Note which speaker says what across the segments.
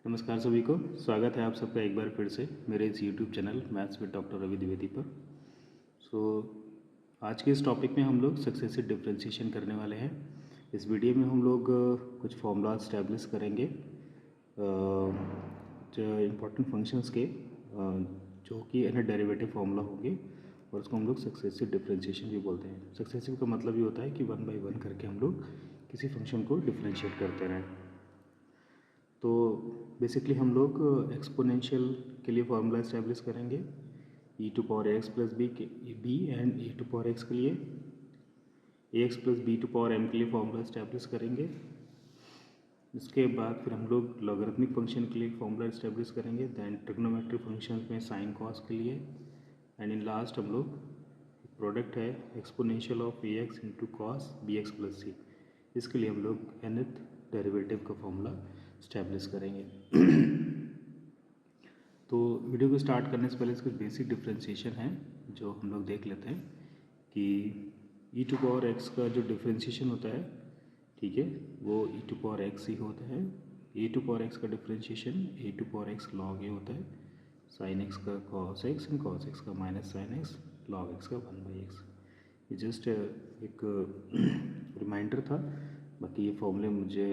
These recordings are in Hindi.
Speaker 1: नमस्कार सभी को, स्वागत है आप सबका एक बार फिर से मेरे इस YouTube channel maths with doctor Ravi Dwivedi पर। आज के इस टॉपिक में हम लोग सक्सेसिव डिफरेंशिएशन करने वाले हैं। इस वीडियो में हम लोग कुछ फॉर्मूलाज स्टैब्लिश करेंगे जो इम्पोर्टेंट फंक्शंस के जो कि डेरिवेटिव फार्मूला होंगे और उसको हम लोग सक्सेसिव डिफरेंशिएशन भी बोलते हैं। सक्सेसिव का मतलब ये होता है कि 1 बाई 1 करके हम लोग किसी फंक्शन को डिफरेंशिएट करते रहें। तो बेसिकली हम लोग एक्सपोनेंशियल के लिए फार्मूला इस्टेब्लिश करेंगे e to power x plus B and e to power x के लिए ax plus b to power m के लिए फार्मूला इस्टेब्लिश करेंगे। इसके बाद फिर हम लोग लॉगरिथमिक फंक्शन के लिए फार्मूला इस्टेब्लिश करेंगे, दैन ट्रिग्नोमेट्रिक फंक्शन में साइन कॉस के लिए, एंड इन लास्ट हम लोग प्रोडक्ट है exponential of ax into cos bx plus c, इसके लिए हम लोग nth डेरिवेटिव का फार्मूला स्टैब्लिश करेंगे। तो वीडियो को स्टार्ट करने से पहले इसके बेसिक डिफरेंशिएशन है जो हम लोग देख लेते हैं कि e टू पावर x का जो डिफरेंशिएशन होता है, ठीक है, वो e टू पावर x ही होता है। a टू पावर x का differentiation a to power x log a होता है, sin x का cos x and cos x का minus sin x, log x का 1/x। ये जस्ट एक रिमाइंडर था, बाकी ये फॉर्मूले मुझे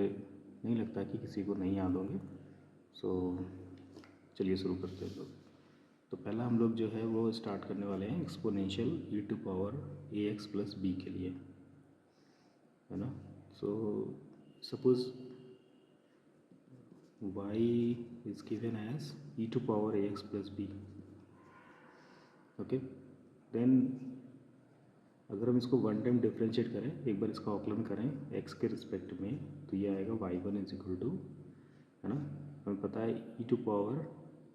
Speaker 1: नहीं लगता कि किसी को नहीं याद होंगे। चलिए शुरू करते हैं लोग। तो पहला हम लोग जो है वो स्टार्ट करने वाले हैं exponential e to power ax plus b के लिए, है ना। Suppose y is given as e to power ax plus b, okay. Then अगर हम इसको वन टाइम डिफ्रेंशिएट करें, एक बार इसका आकलन करें x के रिस्पेक्ट में, तो ये आएगा y1 इज इक्वल टू, है ना। हमें पता है e टू पावर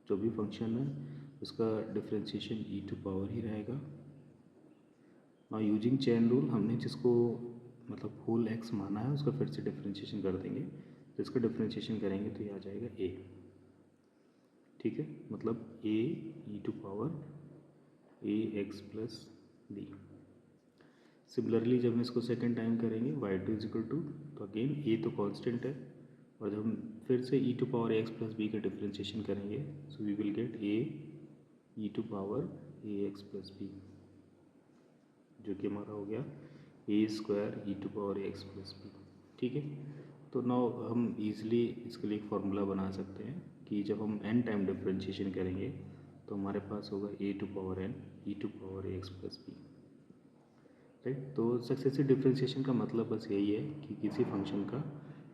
Speaker 1: जो भी फंक्शन है उसका डिफ्रेंशिएशन e टू पावर ही रहेगा। और यूजिंग चेन रूल हमने जिसको मतलब होल x माना है उसका फिर से डिफ्रेंशिएशन कर देंगे, तो इसका डिफ्रेंशिएशन करेंगे तो ये आ जाएगा a, ठीक है। मतलब a e to power ax plus b। Similarly जब हम इसको सेकेंड टाइम करेंगे y2 इज इक्वल टू, तो अगेन a तो कांस्टेंट है, और जब हम फिर से e to power x plus b का डिफरेंशिएशन करेंगे, so we will get a e to power ax plus b, जो कि हमारा हो गया a square e to power ax plus b, ठीक है। तो नाउ हम इजीली इसके लिए एक फार्मूला बना सकते हैं कि जब हम n टाइम डिफरेंशिएशन करेंगे तो हमारे पास होगा a to power n e to power ax plus b, right. तो सक्सेसिव डिफरेंशिएशन का मतलब बस यही है कि किसी फंक्शन का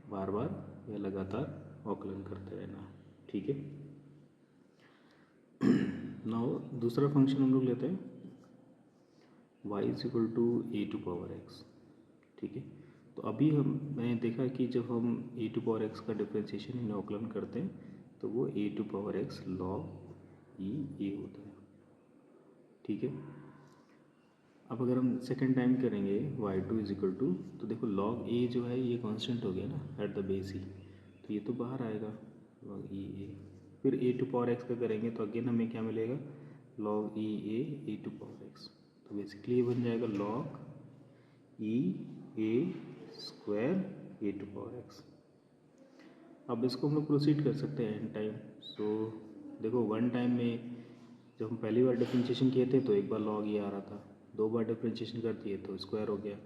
Speaker 1: बार बार या लगातार आकलन करते रहना, ठीक है। नाउ दूसरा फंक्शन हम लोग लेते हैं y is equal to A to power x, ठीक है। तो अभी मैंने देखा कि जब हम a टू पावर x का डिफरेंशिएशन इन आकलन करते हैं तो वो a to power x log e a होता है, ठीक है। अब अगर हम सेकेंड टाइम करेंगे y2 इज इक्वल टू, तो देखो log a जो है ये कांस्टेंट हो गया ना एट द बेस ही, तो ये तो बाहर आएगा log e a। फिर a टू पावर x का करेंगे तो अगेन हमें क्या मिलेगा log e a to power x, तो बेसिकली ये बन जाएगा log e a square a to power x। अब इसको हम लोग प्रोसीड कर सकते हैं एन टाइम। सो देखो वन टाइम में जब हम पहली बार डिफरेंशिएशन किए थे तो एक बार log e आ रहा था, दो बार डिफरेंशिएशन कर दिए तो स्क्वायर हो गया,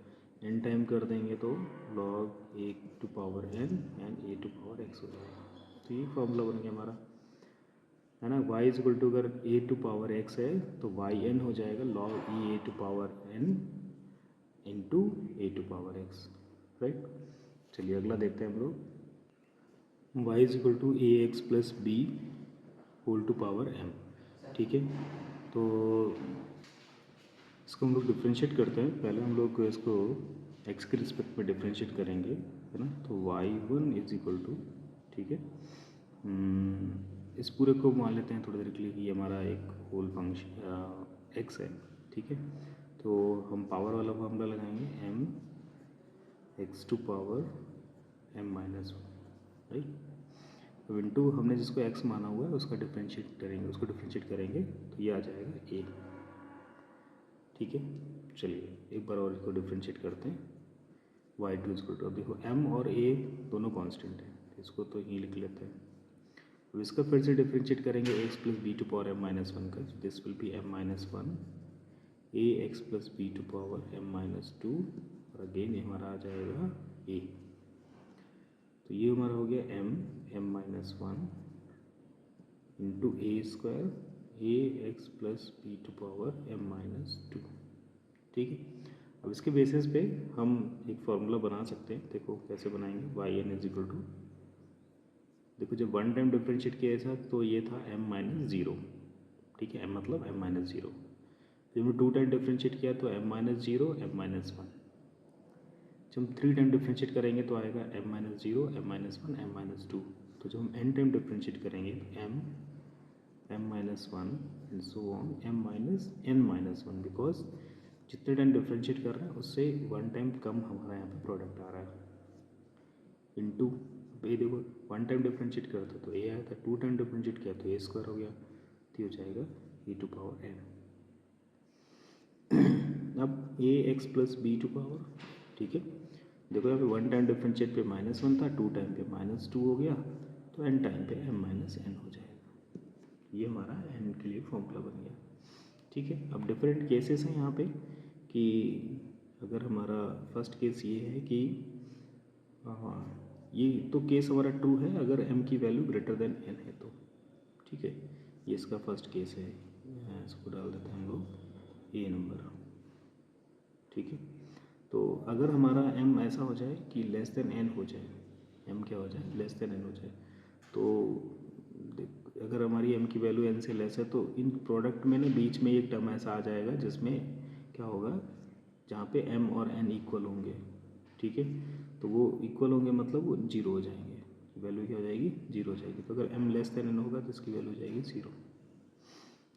Speaker 1: एन टाइम कर देंगे तो log a to power n and a to power x हो जाएगा। तो ये फॉर्मूला बन गया हमारा, है ना। y इज इक्वल टू अगर a टू पावर x है तो yn हो जाएगा log e a to power n into a to power x, right. चलिए अगला देखते हैं हम लोग, y is equal to A X plus B whole to power m, ठीक है। तो इसको हम लोग डिफ्रेंशिएट करते हैं। पहले हम लोग इसको x के रिस्पेक्ट में डिफ्रेंशिएट करेंगे, है ना। तो y1 इज इक्वल टू, ठीक है, इस पूरे को मान लेते हैं थोड़ी देर के लिए कि हमारा एक होल फंक्शन x है, ठीक है। तो हम पावर वाला फॉर्मूला लगाएंगे m x to power m minus one, right. अब इंटू हमने जिसको x माना हुआ है उसका डिफ्रेंशिएट करेंगे, उसको डिफ्रेंशिएट करेंगे तो ये आ जाएगा a, ठीक है। चलिए एक बार और इसको डिफ्रेंशिएट करते हैं y2 इज इक्वल टू, अब देखो m और a दोनों कांस्टेंट हैं, इसको तो यहीं लिख लेते हैं अब इसका फिर से डिफ्रेंशिएट करेंगे X plus B to power M minus one का, this will be M minus one A X plus B to power M minus two, और अगेन ये हमारा आ जाएगा ए। तो ये हमारा हो गया M minus one into A square A X plus B to power M minus two. ठीक है, अब इसके बेसिस पे हम एक फार्मूला बना सकते हैं। देखो कैसे बनाएंगे, Y N is equal to, देखो जब वन टाइम डिफ्रेंशिएट किया था तो ये था एम माइनस ज़ीरो। ठीक है, एम मतलब एम माइनस ज़ीरो। जब हमने टू टाइम डिफ्रेंशिएट किया तो M minus zero M minus one. जब हम थ्री टाइम डिफ्रेंशिएट करेंगे तो आएगा M minus zero M minus one M minus two. तो जब हम एन टाइम डिफ्रेंशिएट करेंगे तो M minus one and so on M minus N minus one, because जितने टाइम डिफ्रेंशिएट कर रहे हैं उससे वन टाइम कम हमारा यहाँ पे प्रोडक्ट आ रहा है। इनटू ये देखो वन टाइम डिफ्रेंशिएट करता तो ए आया था, टू टाइम डिफ्रेंशिएट किया तो ए स्क्वायर हो गया, तो हो जाएगा ए टू पावर एन। अब A X plus B to power, ठीक है, देखो यहाँ पे वन टाइम डिफ्रेंशिएट पे माइनस वन था, टू टाइम पे माइनस टू हो गया, तो एन टाइम पे एम माइनस एन हो जाएगा। ये हमारा एन के लिए फॉर्मूला बन गया। ठीक है, अब डिफरेंट केसेस हैं यहाँ पे कि अगर हमारा फर्स्ट केस ये है कि ये तो केस हमारा ट्रू है अगर m की वैल्यू ग्रेटर देन n है तो। ठीक है, ये इसका फर्स्ट केस है, इसको डाल देते हैं हम लोग ए नंबर। ठीक है, तो अगर हमारा m ऐसा हो जाए कि लेस देन n हो जाए, m क्या हो जाए, लेस देन n हो जाए, तो अगर हमारी m की वैल्यू n से लेस है तो इन प्रोडक्ट में ना बीच में एक टर्म ऐसा आ जाएगा जिसमें क्या होगा, जहाँ पे m और n इक्वल होंगे। ठीक है, तो वो इक्वल होंगे मतलब वो जीरो हो जाएंगे, वैल्यू क्या हो जाएगी, जीरो हो जाएगी। तो अगर m लेस देन n होगा तो इसकी वैल्यू हो जाएगी जीरो।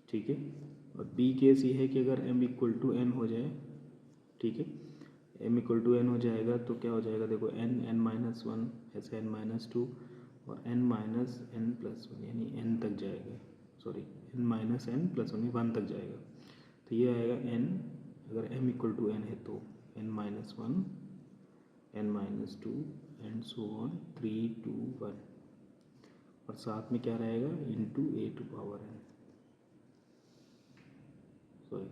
Speaker 1: ठीक है, और बी केस ये है कि अगर m इक्वल टू n हो जाए, ठीक है, m इक्वल टू n हो जाएगा तो क्या हो जाएगा, देखो n माइनस वन ऐसे n माइनस टू और n minus n plus one, यानी n तक जाएगा, sorry n minus n plus one तक जाएगा। तो ये आएगा n, अगर m इक्वल टू n है तो n minus one n minus two and so on 3 2 1, और साथ में क्या रहेगा, into A to power n, sorry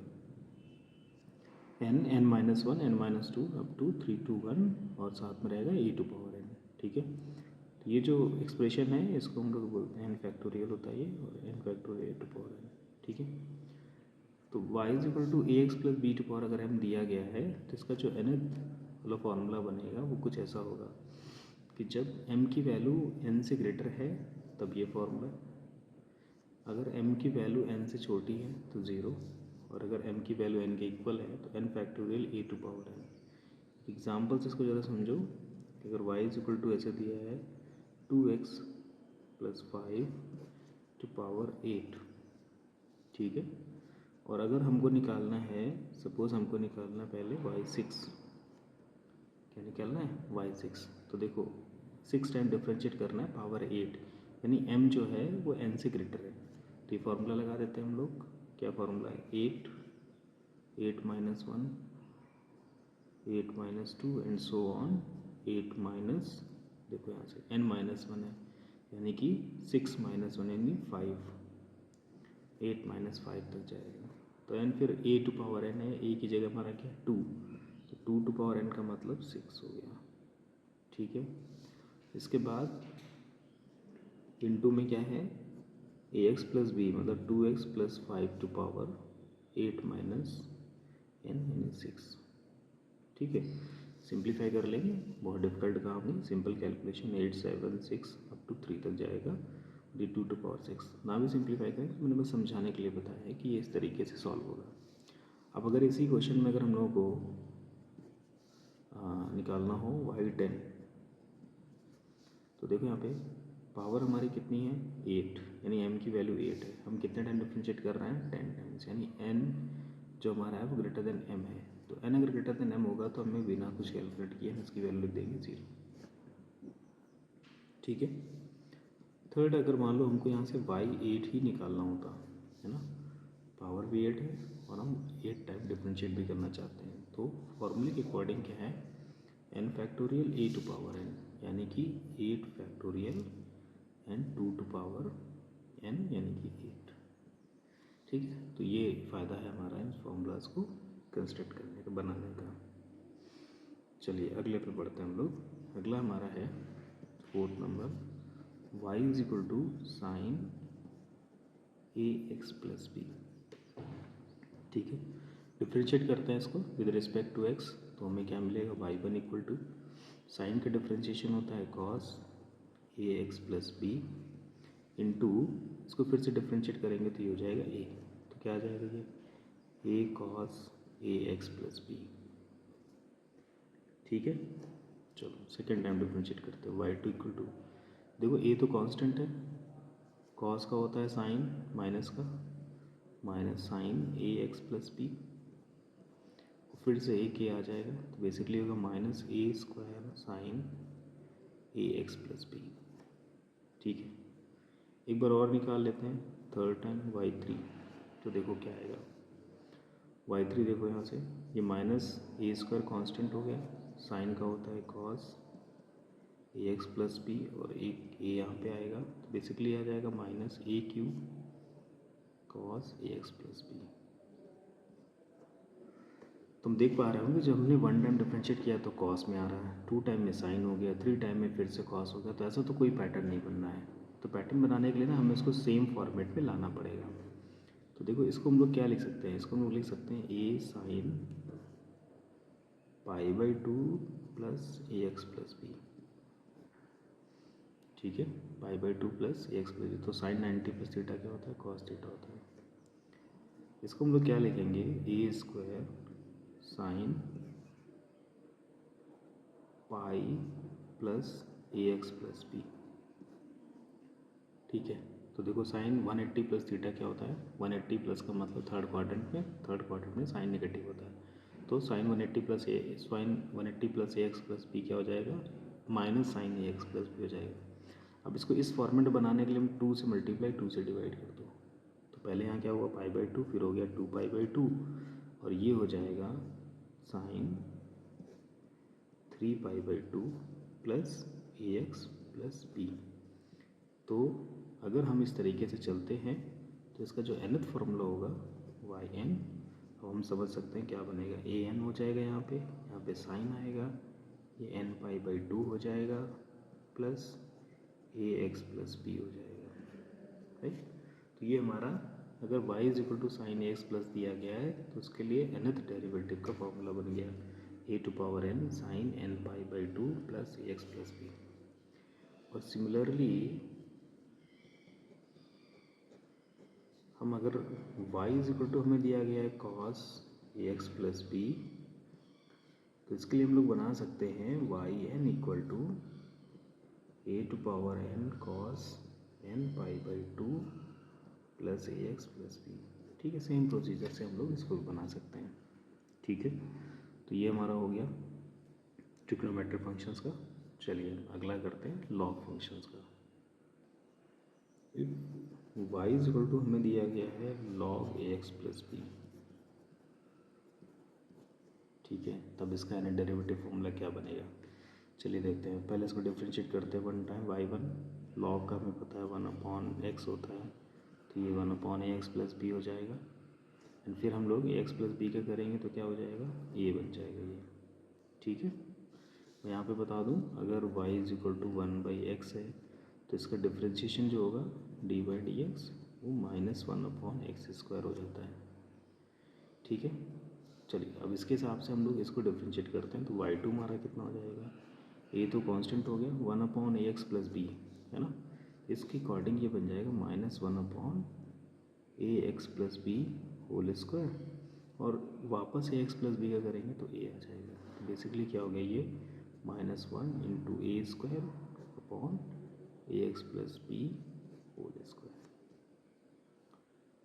Speaker 1: n minus one n minus two up to 3 2 1 और साथ में रहेगा ए टू पावर n। ठीक है, तो ये जो एक्सप्रेशन है इसको हम लोग बोलते हैं n फैक्टोरियल होता है ये, और n factorial A to power n। ठीक है, तो y is equal to A X plus B to power अगर m दिया गया है तो इसका जो nth वाला फार्मूला बनेगा वो कुछ ऐसा होगा कि जब m की वैल्यू n से ग्रेटर है तब ये फार्मूला, अगर m की वैल्यू n से छोटी है तो ज़ीरो, और अगर m की वैल्यू n के इक्वल है तो n factorial A to power n। Example से इसको ज़्यादा समझो कि अगर y इज इक्वल टू ऐसे दिया है 2x प्लस 5 टू पावर 8, ठीक है, और अगर हमको निकालना है, सपोज हमको निकालना पहले y6, क्या निकालना है, y6, तो देखो 6 टाइम डिफ्रेंशिएट करना है पावर 8, यानी m जो है वो n से ग्रेटर है। तो ये फार्मूला लगा देते हैं हम लोग, क्या फार्मूला है, 8 minus one 8 minus two and so on 8 minus, देखो यहाँ से n माइनस वन है यानी कि 6 माइनस वन यानी 5, 8 माइनस 5 तक जाएगा। तो n फिर a टू पावर n है, a की जगह हमारा क्या 2, तो 2 टू पावर n का मतलब 6 हो गया। ठीक है, इसके बाद इनटू में क्या है, ए एक्स प्लस बी मतलब 2x plus 5 to power 8 minus n यानी 6। ठीक है, सिंप्लीफाई कर लेंगे, बहुत डिफिकल्ट काम नहीं, सिंपल कैलकुलेशन, 8 7 6 अप टू 3 तक जाएगा, डी 2 टू पावर 6 ना भी सिंप्लीफाई करें, मैंने बस समझाने के लिए बताया है कि ये इस तरीके से सॉल्व होगा। अब अगर इसी क्वेश्चन में अगर हम लोगों को निकालना हो y10, तो देखो यहाँ पे पावर हमारी कितनी है 8, यानी m की वैल्यू 8 है, हम कितने टाइम डिफ्रेंशिएट कर रहे हैं 10 टाइम्स, यानी n जो हमारा है वो ग्रेटर देन m है। तो n अगर ग्रेटर देन m होगा तो हमें बिना कुछ कैलकुलेट किए इसकी वैल्यू लिख देंगे 0। ठीक है, थर्ड, अगर मान लो हमको यहाँ से y8 ही निकालना होता है ना, पावर भी 8 है और हम 8 टाइम डिफ्रेंशिएट भी करना चाहते हैं, तो फॉर्मूले के अकॉर्डिंग क्या है, n factorial A to power n, यानी कि 8 factorial and 2 to power n यानी कि 8। ठीक है, तो ये फ़ायदा है हमारा इन फॉर्मूलाज को कंस्ट्रक्ट करने का, बनाने का। चलिए अगले पे बढ़ते हैं हम लोग। अगला हमारा है 4th number, y is equal to sine ax plus B. ठीक है, डिफ्रेंशिएट करते हैं इसको विद रिस्पेक्ट टू x, तो हमें क्या मिलेगा, y1 इक्वल टू साइन का डिफ्रेंशिएशन होता है cos ax plus B into, इसको फिर से डिफ्रेंशिएट करेंगे तो ये हो जाएगा a, तो क्या आ जाएगा ये a cos ax plus B. ठीक है, चलो सेकेंड टाइम डिफ्रेंशिएट करते हैं। y2 इक्वल टू, देखो a तो कांस्टेंट है, cos का होता है साइन माइनस का, minus sine ax plus B, फिर से a के आ जाएगा, तो बेसिकली होगा minus a square sine ax plus B. ठीक है, एक बार और निकाल लेते हैं थर्ड टाइम y3, तो देखो क्या आएगा। y3 देखो यहाँ से, ये माइनस a स्क्वायर कॉन्स्टेंट हो गया, साइन का होता है cos ax प्लस बी, और एक a यहाँ पे आएगा, तो बेसिकली आ जाएगा minus a cube cos ax plus B. तुम देख पा रहे होंगे जब हमने 1 टाइम डिफरेंशिएट किया तो cos में आ रहा है, 2 टाइम में साइन हो गया, 3 टाइम में फिर से cos हो गया, तो ऐसा तो कोई पैटर्न नहीं बनना है। तो पैटर्न बनाने के लिए ना हमें इसको सेम फॉर्मेट में लाना पड़ेगा। तो देखो इसको हम लोग क्या लिख सकते हैं, इसको हम लोग लिख सकते हैं a sine π/2 plus A X plus B. ठीक है, π/2 plus A X plus B, तो साइन 90 प्लस थीटा क्या होता है, cos थीटा होता है। इसको हम लोग क्या लिखेंगे, ए square sine pi plus A X plus B. ठीक है, तो देखो साइन 180 प्लस थीटा क्या होता है, 180 प्लस का मतलब थर्ड क्वाड्रेंट में साइन नेगेटिव होता है, तो sign 180 plus A X plus B क्या हो जाएगा, minus sign A X plus B हो जाएगा। अब इसको इस फॉर्मेट बनाने के लिए हम 2 से मल्टीप्लाई 2 से डिवाइड कर दो, तो पहले यहाँ क्या हुआ π/2, फिर हो गया 2π/2, और ये हो जाएगा sign 3π/2 plus A X plus B. तो अगर हम इस तरीके से चलते हैं तो इसका जो nth फार्मूला होगा yn, अब हम समझ सकते हैं क्या बनेगा, an हो जाएगा, यहाँ पे साइन आएगा, ये nπ/2 हो जाएगा plus A X plus B हो जाएगा, राइट। तो ये हमारा अगर y is equal to sine A X plus दिया गया है तो उसके लिए nth डेरिवेटिव का फॉर्मूला बन गया a to power n sine nπ/2 plus A X plus B. और सिमिलरली हम अगर y इज इक्वल टू हमें दिया गया है cos A X plus B, तो इसके लिए हम लोग बना सकते हैं yn equal to a to power n cos nπ/2 plus A X plus B. ठीक है, सेम प्रोसीजर से हम लोग इसको बना सकते हैं। ठीक है, तो ये हमारा हो गया ट्रिग्नोमेट्रिक फंक्शंस का। चलिए अगला करते हैं लॉग फंक्शंस का। y इज इक्वल टू हमें दिया गया है log ए एक्स प्लस बी। ठीक है, तब इसका यानी डेरिवेटिव फॉर्मूला क्या बनेगा, चलिए देखते हैं। पहले इसको डिफ्रेंशिएट करते हैं 1 टाइम y1, log का हमें पता है 1/x होता है, तो ये 1/ax प्लस बी हो जाएगा, एंड फिर हम लोग ax प्लस बी का करेंगे तो क्या हो जाएगा, ये बन जाएगा ये। ठीक है, मैं यहाँ पे बता दूँ अगर y is equal to 1/x है तो इसका डिफ्रेंशिएशन जो होगा d/dx वो -1/x² हो जाता है। ठीक है, चलिए अब इसके हिसाब से हम लोग इसको डिफ्रेंशिएट करते हैं, तो y2 हमारा कितना हो जाएगा, a तो कांस्टेंट हो गया 1/ax प्लस बी है ना, इसके अकॉर्डिंग ये बन जाएगा -1/ax plus B whole square, और वापस ax प्लस बी का करेंगे तो a आ जाएगा। तो बेसिकली क्या हो गया ये -1 × a² / ax plus B whole square.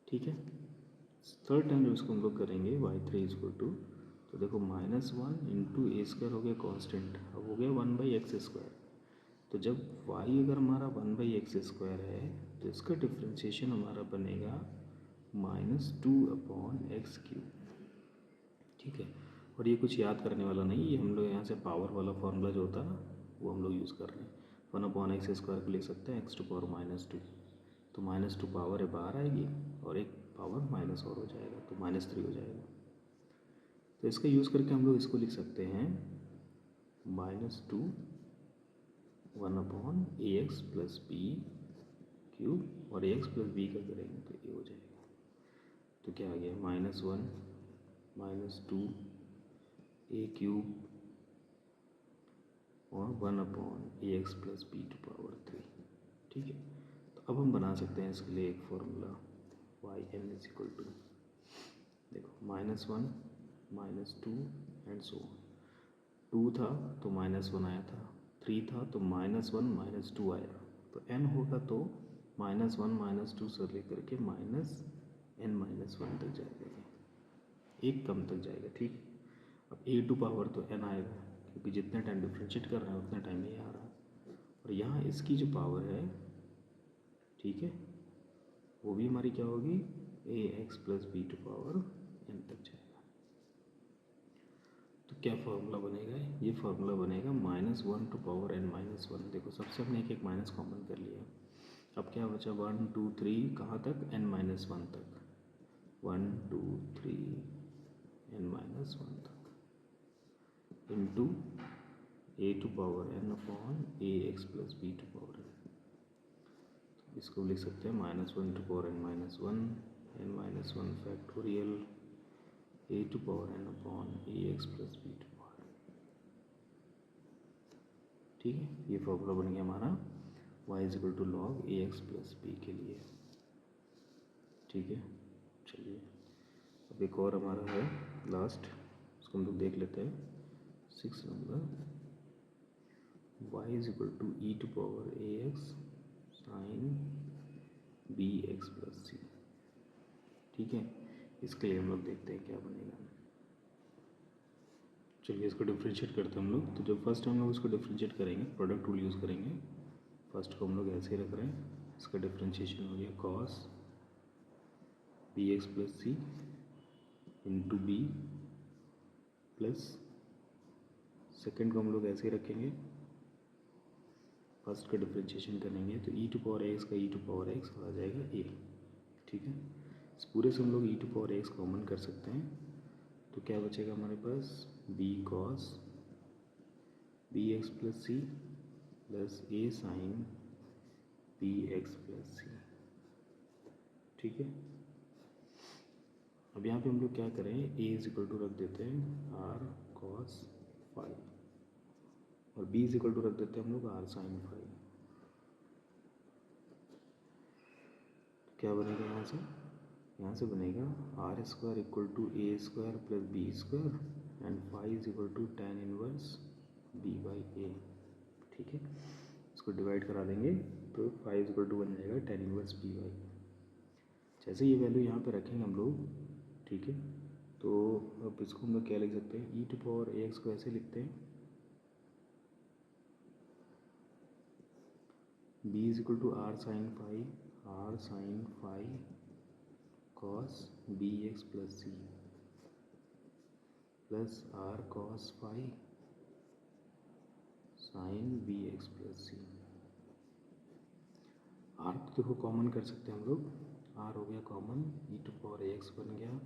Speaker 1: ठीक है, थर्ड टाइम जब इसको हम लोग करेंगे y3 इज इक्वल टू, तो देखो -1 × a² हो गया कांस्टेंट, अब हो गया 1/x²। तो जब y अगर हमारा 1/x² है तो इसका डिफ्रेंशिएशन हमारा बनेगा -2/x³। ठीक है, और ये कुछ याद करने वाला नहीं, ये हम लोग यहाँ से पावर वाला फॉर्मूला जो होता है ना वो हम लोग यूज़ कर रहे हैं। 1/x² को लिख सकते हैं x⁻², तो -2 पावर है बाहर आएगी और एक पावर माइनस और हो जाएगा, तो -3 हो जाएगा। तो इसका यूज़ करके हम लोग इसको लिख सकते हैं -2 1/ax + b³ और ax + b का करेंगे तो ये हो जाएगा। तो क्या आ गया -1 -2 a³ और 1/ax + b⁴, ठीक है। तो अब हम बना सकते हैं इसके लिए एक फॉर्मूला yn = देखो -1 -2 एंड सो ऑन। 2 था तो -1 आया था, 3 था तो -1 -2 आया, तो n होगा तो -1 -2 से लेकर के -n-1 तक जाएगा, एक कम तक जाएगा, ठीक। अब a² तो n आएगा, क्योंकि जितने टाइम डिफ्रेंशिएट कर रहे हैं उतने टाइम ये आ रहा है, और यहाँ इसकी जो पावर है, ठीक है, वो भी हमारी क्या होगी ax + b⁴ n तक जाएगा। तो क्या फार्मूला बनेगा, ये फार्मूला बनेगा -1n-1। देखो सबसे हमने एक माइनस कॉमन कर लिया, अब क्या बचा 1 2 3 कहाँ तक n-1 तक, 1 2 3 n-1 तक इंटू a⁴n/ax + b⁴n। इसको लिख सकते हैं -1n-1 n-1 factorial a⁴n/ax + b⁴, ठीक है। ये फॉर्मूला बन गया हमारा y = log ax + b के लिए, ठीक है। चलिए अब एक और हमारा है लास्ट, उसको हम लोग देख लेते हैं। 6 number y = e⁴ax sin bx + c, ठीक है। इसके लिए हम लोग देखते हैं क्या बनेगा। चलिए इसको डिफ्रेंशिएट करते हैं हम लोग। तो जब फर्स्ट हम लोग इसको डिफ्रेंशिएट करेंगे, प्रोडक्ट रूल यूज़ करेंगे। फर्स्ट को हम लोग ऐसे ही रख रहे हैं, इसका डिफ्रेंशिएशन हो गया cos bx + c into b plus second को हम लोग ऐसे ही रखेंगे, फर्स्ट का डिफ्रेंशिएशन करेंगे तो e⁴x का e⁴x आ जाएगा a, ठीक है। इस पूरे से हम लोग e⁴x कॉमन कर सकते हैं, तो क्या बचेगा हमारे पास b cos bx + c plus a sin bx + c, ठीक है। अब यहाँ पे हम लोग क्या करें, a = रख देते हैं r cos phi और b = रख देते हैं हम लोग r sin phi। क्या बनेगा यहाँ से बनेगा r² = a² + b² and phi = tan inverse b/a, ठीक है। इसको डिवाइड करा देंगे तो phi = बन जाएगा tan इनवर्स b/a। जैसे ये वैल्यू यहाँ पे रखेंगे हम लोग, ठीक है। तो अब इसको हम लोग क्या लिख सकते हैं, e⁴ax को ऐसे लिखते हैं b = r sin phi cos bx + c plus r cos phi sin bx + c। r तो देखो कॉमन कर सकते हैं हम लोग, r हो गया कॉमन, e⁴ax बन गया,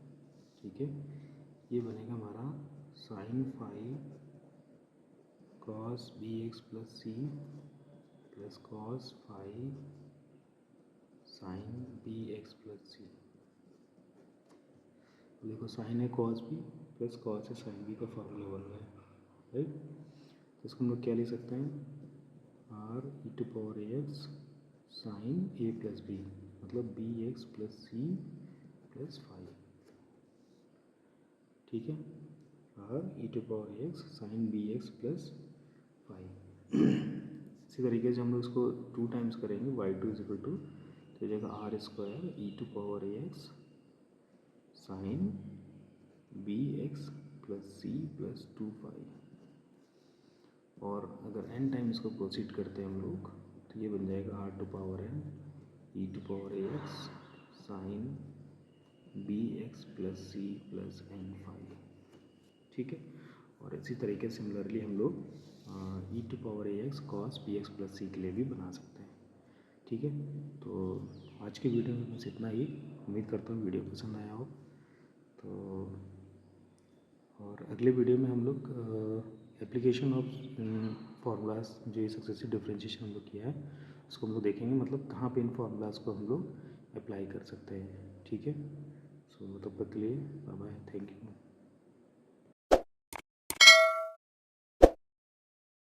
Speaker 1: ठीक है। ये बनेगा हमारा sin phi cos bx + c plus cos phi sin bx + c। देखो साइन है cos b प्लस cos है sin b का फॉर्मूला बन रहा है, राइट। तो इसको हम लोग क्या लिख सकते हैं, r e⁴ax sin a + b, मतलब bx + c प्लस phi, ठीक है। r e⁴ax sin bx + phi। इसी तरीके से हम लोग इसको 2 टाइम्स करेंगे, y2 = तो जगह r² e⁴ax sin bx + c + 2phi, और अगर n टाइम इसको प्रोसीड करते हैं हम लोग तो ये बन जाएगा r⁴n e⁴ax sin bx + c + n phi, ठीक है। और इसी तरीके सिमिलरली हम लोग E to power A X cos P X plus C के लिए भी बना सकते हैं। ठीक है, तो आज के वीडियो में बस इतना ही। उम्मीद करता हूँ वीडियो पसंद आया हो। तो और अगले वीडियो में हम लोग एप्लीकेशन ऑफ फार्मूलाज जो ये सक्सेसिव डिफरेंशिएशन हम लोग किया है उसको हम लोग देखेंगे, मतलब कहाँ पे इन फार्मूलाज को हम लोग अप्लाई कर सकते हैं। ठीक है, सो तब तक के लिए बाय बाय, थैंक यू।